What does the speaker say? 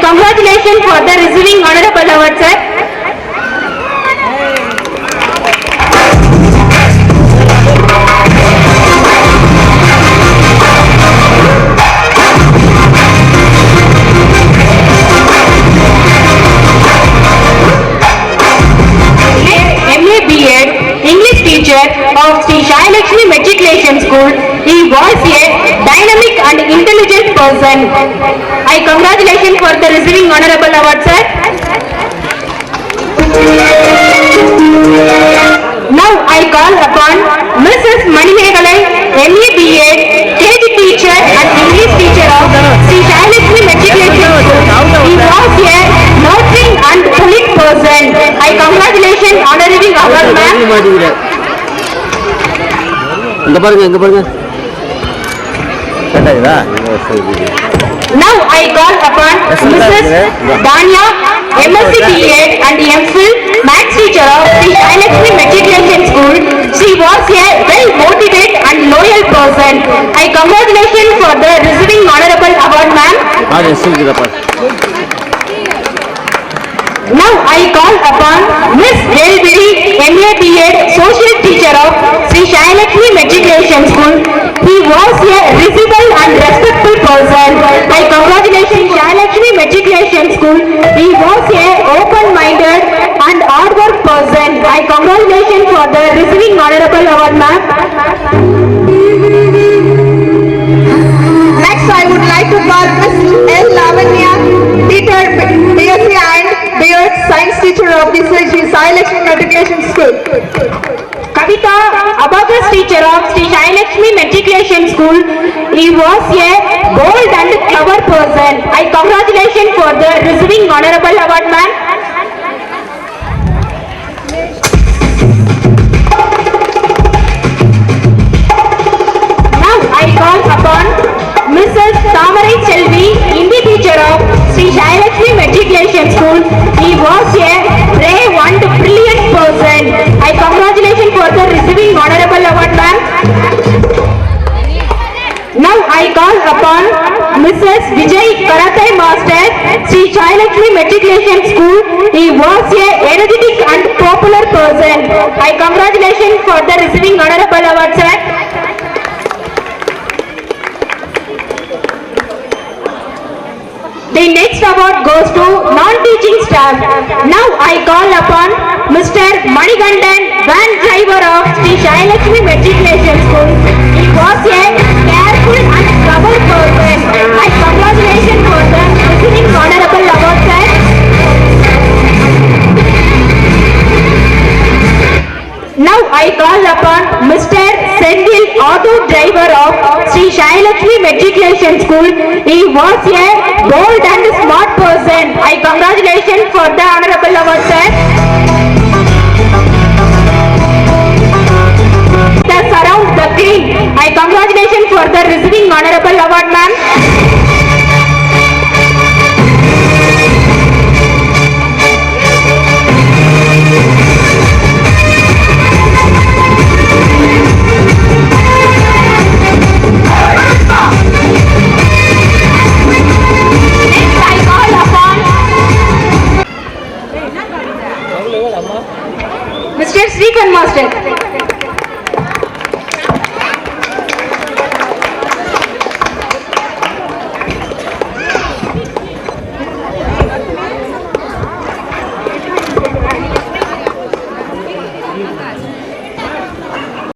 congratulations for the receiving honorable award, sir. MA B.Ed English teacher of Sri Shai Lakshmi Matriculation School. He was a dynamic and intelligent person. I congratulations for the receiving honorable award, sir. Now I call upon Mrs. Manimegalai, MA B.Ed, KG teacher and English teacher of Sri Shai Lakshmi Matriculation School. He was a nurturing and polite person. I congratulations honoring award, ma'am. Now I call upon Mrs. Danya, MSc B.Ed and MPhil, Maths teacher of Sri Shai Lakshmi Matriculation School. She was a well-motivated and loyal person. I congratulations for the receiving honorable award, ma'am. Now I call upon Miss Delviri, MA B.Ed, social teacher of Sri Shai Lakshmi Matriculation School. He was a risible and respectful person. I congratulations Shai Lakshmi Matriculation School. He was a open-minded and hard-work person. I congratulations for the receiving honorable award, ma'am. Next, I would like to call Miss L. Lavanya, teacher, BSc and B.Ed science teacher of the Sri Shai Lakshmi Matriculation School. Kavita, abacus teacher of Sri Shai Lakshmi Matriculation School. He was a bold and clever person. I congratulations for the receiving honorable award, ma'am. Now I call upon Mrs. Tamarai Chelvi, Hindi teacher of Sri Shai Lakshmi Matriculation School. He was a brave and brilliant person. I congratulations for the receiving honorable award, ma'am. Now I call upon Mrs. Vijay Karate Master, Sri Shai Lakshmi Matriculation School. He was a energetic and popular person. I congratulations for the receiving honorable award, sir. The next award goes to non-teaching staff. Now I call upon Mr. Manigandan, van driver of Sri Shai Lakshmi Matriculation School. He was a careful and stubborn person. I congratulations for the receiving honorable award, sir. Now I call upon Mr. Sendil, auto driver of Sri Shai Lakshmi Matriculation School. He was a bold and smart person. I congratulations for the honorable award, sir. The surround the clean. I congratulations for the receiving honorable award, ma'am. Mr. Srikan Master.